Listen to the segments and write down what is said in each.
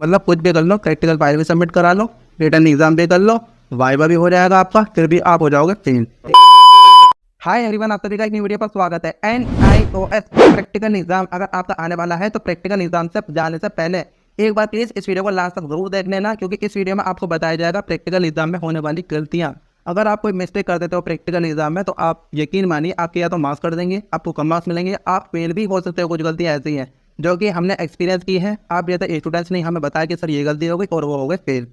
मतलब कुछ भी कर लो, प्रैक्टिकल फाइल भी सबमिट करा लो, रिटर्न एग्जाम भी कर लो, वाइवा भी हो जाएगा आपका, फिर भी आप हो जाओगे फेल। हाय एवरीवन, आप सभी का एक नई वीडियो पर स्वागत है। NIOS प्रैक्टिकल एग्जाम अगर आपका आने वाला है तो प्रैक्टिकल एग्जाम से जाने से पहले एक बार प्लीज इस वीडियो को लास्ट तक जरूर देख लेना, क्योंकि इस वीडियो में आपको बताया जाएगा प्रैक्टिकल एग्जाम में होने वाली गलतियां। अगर आप कोई मिस्टेक कर देते हो प्रैक्टिकल एग्जाम में तो आप यकीन मानिए आपके या तो मार्क्स कर देंगे, आपको कम मार्क्स मिलेंगे, आप फेल भी हो सकते हो। कुछ गलतियां ऐसी हैं जो कि हमने एक्सपीरियंस की है। आप जैसे स्टूडेंट्स ने हमें बताया कि सर ये गलती हो गई और वो हो गए फेल।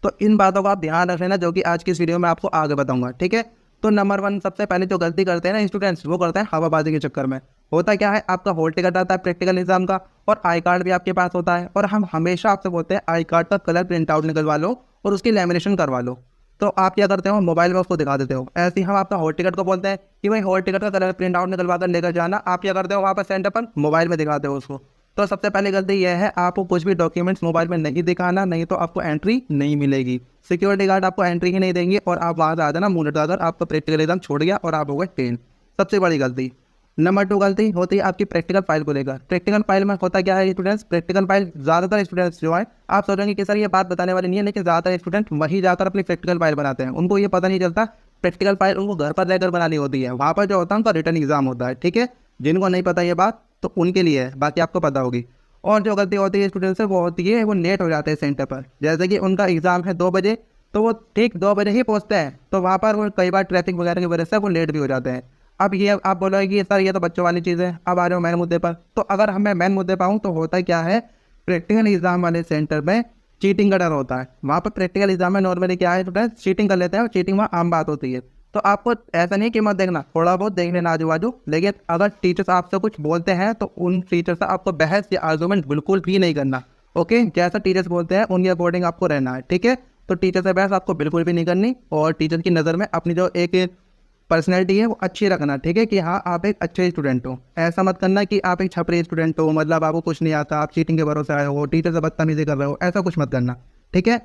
तो इन बातों का आप ध्यान रख लेना, जो कि आज की इस वीडियो में आपको आगे बताऊंगा, ठीक है। तो नंबर 1 सबसे पहले जो गलती करते हैं ना स्टूडेंट्स, वो करते हैं हवाबाजी के चक्कर में। होता क्या है, आपका हॉल टिकट आता है प्रैक्टिकल एग्जाम का और आई कार्ड भी आपके पास होता है, और हम हमेशा आपसे बोलते हैं आई कार्ड का कलर प्रिंट आउट निकलवा लो और उसकी लैमिनेशन करवा लो। तो आप क्या करते हो, मोबाइल में उसको दिखा देते हो। ऐसे ही हम आपका हॉल टिकट को बोलते हैं कि भाई हॉल टिकट का कलर प्रिंट आउट निकलवा कर लेकर जाना। आप क्या करते हो, वहाँ पर सेंटर पर मोबाइल में दिखाते हो उसको। तो सबसे पहले गलती यह है, आपको कुछ भी डॉक्यूमेंट्स मोबाइल में नहीं दिखाना, नहीं तो आपको एंट्री नहीं मिलेगी। सिक्योरिटी गार्ड आपको एंट्री ही नहीं देंगे और आप वहाँ से आ जाना मुंह लटकाकर आपका प्रैक्टिकल एग्जाम छोड़ गया और आप हो गए फेल। सबसे बड़ी गलती। नंबर 2 गलती होती है आपकी प्रैक्टिकल फाइल को लेकर। प्रैक्टिकल फाइल में होता क्या है स्टूडेंट्स, प्रैक्टिकल फाइल ज़्यादातर स्टूडेंट्स जो है, आप सोचेंगे कि सर ये बात बताने वाली नहीं है, लेकिन ज़्यादातर स्टूडेंट वहीं जाकर अपनी प्रैक्टिकल फाइल बनाते हैं। उनको ये पता नहीं चलता प्रैक्टिकल फाइल उनको घर पर रहकर बनानी होती है। वहाँ पर जो होता है उनका रिटर्न एग्जाम होता है, ठीक है। जिनको नहीं पता ये बात तो उनके लिए है, बाकी आपको पता होगी। और जो गलती होती है स्टूडेंट से वो होती है वो लेट हो जाते हैं सेंटर पर। जैसे कि उनका एग्जाम है 2 बजे, तो वो ठीक 2 बजे ही पहुंचते हैं, तो वहाँ पर वो कई बार ट्रैफिक वगैरह की वजह से वो लेट भी हो जाते हैं। अब ये आप बोलोगे कि सर ये तो बच्चों वाली चीज़ है। अब आ रहे हो मेन मुद्दे पर। तो अगर हमें मेन मुद्दे पर आऊँ तो होता क्या है, प्रैक्टिकल एग्जाम वाले सेंटर में चीटिंग का डर होता है। वहाँ पर प्रैक्टिकल एग्जाम में नॉर्मली क्या है स्टूडेंट, चीटिंग कर लेते हैं और चीटिंग वहाँ आम बात होती है। तो आपको ऐसा नहीं कि मत देखना, थोड़ा बहुत देख लेना आजू बाजू, लेकिन अगर टीचर्स आपसे कुछ बोलते हैं तो उन टीचर से आपको बहस या आर्गूमेंट बिल्कुल भी नहीं करना। ओके, जैसा टीचर्स बोलते हैं उनके अकॉर्डिंग आपको रहना है, ठीक है। तो टीचर से बहस आपको बिल्कुल भी नहीं करनी, और टीचर की नज़र में अपनी जो एक पर्सनैलिटी है वो अच्छी रखना, ठीक है, कि हाँ आप एक अच्छे स्टूडेंट हो। ऐसा मत करना कि आप एक छपरी स्टूडेंट हो, मतलब आपको कुछ नहीं आता, आप चीटिंग के भरोसे आए हो, टीचर से बदतमीजी कर रहे हो, ऐसा कुछ मत करना, ठीक है।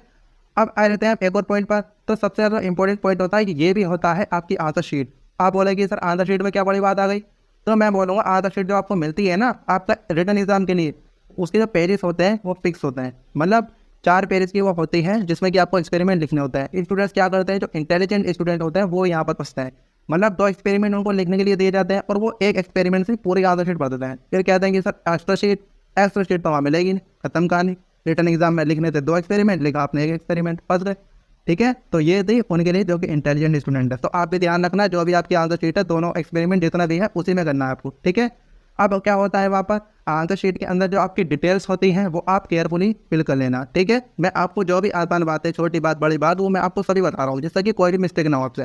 अब आ रहते हैं आप एक और पॉइंट पर। तो सबसे ज़्यादा इंपॉर्टेंट पॉइंट होता है कि ये भी होता है आपकी आंसर शीट। आप बोलेंगे सर आंसर शीट में क्या बड़ी बात आ गई, तो मैं बोलूँगा आंसर शीट जो आपको मिलती है ना आपका रिटर्न एग्जाम के लिए, उसके जो पेजेस होते हैं वो फिक्स होते हैं। मतलब 4 पेजेस की वो होती है जिसमें कि आपको एक्सपेरिमेंट लिखने होता है। स्टूडेंट्स क्या करते हैं, जो इंटेलिजेंट स्टूडेंट होते हैं वो यहाँ पर फंसते हैं। मतलब 2 एक्सपेरिमेंट उनको लिखने के लिए दिए जाते हैं और वो एक एक्सपेरिमेंट से पूरी आंसर शीट पढ़ देते हैं। फिर कहते हैं कि सर एक्स्ट्रा शीट तो वहाँ मिलेगी नहीं, खत्म कहानी। रिटर्न एग्जाम में लिखने थे 2 एक्सपेरिमेंट, लिखा आपने 1 एक्सपेरिमेंट, फंस गए, ठीक है। तो ये थी उनके लिए जो कि इंटेलिजेंट स्टूडेंट है। तो आप भी ध्यान रखना, जो भी आपकी आंसर शीट है दोनों एक्सपेरिमेंट जितना भी है उसी में करना है आपको, ठीक है। अब क्या होता है वहाँ पर आंसर शीट के अंदर जो आपकी डिटेल्स होती हैं वो आप केयरफुली फिल कर लेना, ठीक है। मैं आपको जो भी आसान बात है, छोटी बात बड़ी बात, वो मैं आपको सभी बता रहा हूँ जिससे कि कोई भी मिस्टेक ना हो आपसे।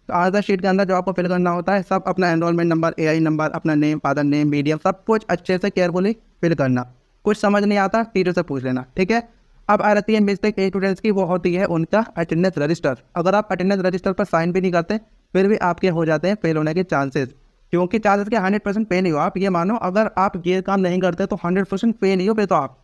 तो आंसर शीट के अंदर जो आपको फिल करना होता है सब अपना एनरोलमेंट नंबर, AI नंबर, अपना नेम, फादर नेम, मीडियम, सब कुछ अच्छे से केयरफुली फिल करना। कुछ समझ नहीं आता टीचर से पूछ लेना, ठीक है। अब आ रहती है मिस्टेक स्टूडेंट्स की, वो होती है उनका अटेंडेंस रजिस्टर। अगर आप अटेंडेंस रजिस्टर पर साइन भी नहीं करते फिर भी आपके हो जाते हैं फेल होने के चांसेस, क्योंकि चांसेस के 100% फेल ही हो। आप ये मानो अगर आप ये काम नहीं करते तो 100% फेल ही हो। फिर तो आप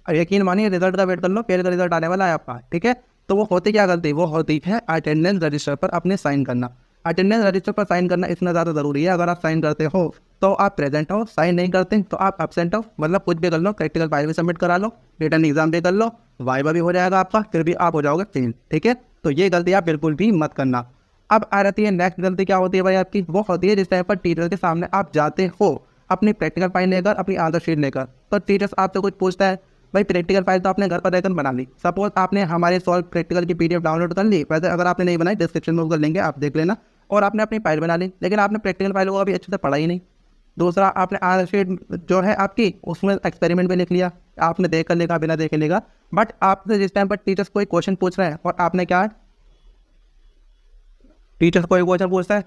यकीन मानिए रिजल्ट का वेट कर लो, फेल का रिजल्ट आने वाला है आपका, ठीक है। तो वो होती क्या गलती, वो होती है अटेंडेंस रजिस्टर पर अपने साइन करना। अटेंडेंस रजिस्टर पर साइन करना इतना ज़्यादा ज़रूरी है। अगर आप साइन करते हो तो आप प्रेजेंट हो, साइन नहीं करते तो आप एब्सेंट हो। मतलब कुछ भी कर लो, प्रैक्टिकल फाइल भी सबमिट करा लो, रिटर्न एग्जाम भी कर लो, वाइवा भी हो जाएगा आपका, फिर भी आप हो जाओगे फेल, ठीक है। तो ये गलती आप बिल्कुल भी मत करना। अब आ रहती है नेक्स्ट गलती, क्या होती है भाई आपकी, वो होती है जिस टाइम पर टीचर के सामने आप जाते हो अपनी प्रैक्टिकल फाइल लेकर, अपनी आंसर शीट लेकर, तो टीचर्स आपसे कुछ पूछता है। भाई प्रैक्टिकल फाइल तो आपने घर पर रहकर बना ली, सपोज आपने हमारे सॉल्व प्रैक्टिकल की PDF डाउनलोड कर ली। वैसे अगर आपने नहीं बनाई डिस्क्रिप्शन में कर लेंगे, आप देख लेना। और आपने अपनी फाइल बना ली, लेकिन आपने प्रैक्टिकल फाइल को अभी अच्छे से पढ़ा ही नहीं। दूसरा, आपने आंसर शीट जो है आपकी उसमें एक्सपेरिमेंट भी लिख लिया, आपने देख कर लिखा, बिना देखे लिखा। बट आपसे जिस टाइम पर टीचर्स कोई क्वेश्चन पूछ रहे हैं और आपने क्या, टीचर्स कोई क्वेश्चन पूछता है,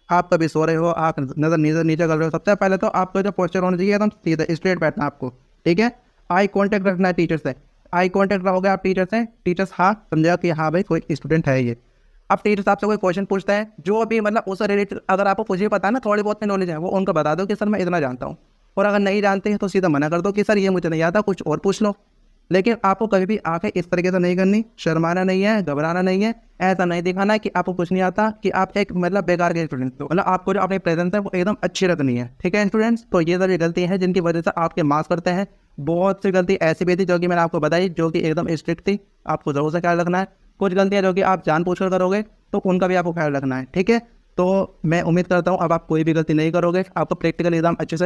आप कभी सो रहे हो, आप नजर नीचे कर रहे हो, सबसे पहले तो आपको जो पोस्चर होना चाहिए एकदम सीधा स्ट्रेट बैठना आपको, ठीक है। आई कांटेक्ट रखना है टीचर से। आई कांटेक्ट रहोगे आप टीचर से, टीचर्स हाँ समझेगा कि हाँ भाई कोई स्टूडेंट है ये। अब टीचर्स आपसे कोई क्वेश्चन पूछता है जो भी मतलब उससे रिलेटेड अगर आपको कुछ भी पता है ना, थोड़ी बहुत नॉलेज है, वो उनको बता दो कि सर मैं इतना जानता हूँ। और अगर नहीं जानते हैं तो सीधा मना कर दो कि सर ये मुझे नहीं आता, कुछ और पूछ लो। लेकिन आपको कभी भी आंखें इस तरीके से नहीं करनी, शर्माना नहीं है, घबराना नहीं है, ऐसा नहीं दिखाना कि आपको कुछ नहीं आता, कि आप एक मतलब बेकार के स्टूडेंट हो। मतलब आपको जो अपनी प्रेजेंस है वो एकदम अच्छी रखनी है, ठीक है स्टूडेंट्स। तो ये सारी गलती है जिनकी वजह से आपके मार्क्स करते हैं बहुत सी गलती ऐसी भी थी जो कि मैंने आपको बताई, जो कि एकदम स्ट्रिक्ट थी, आपको ज़रूर से ख्याल रखना है। कुछ गलतियाँ जो कि आप जानबूझकर करोगे तो उनका भी आपको ख्याल रखना है, ठीक है। तो मैं उम्मीद करता हूँ अब आप कोई भी गलती नहीं करोगे, आपको प्रैक्टिकल एग्जाम अच्छे से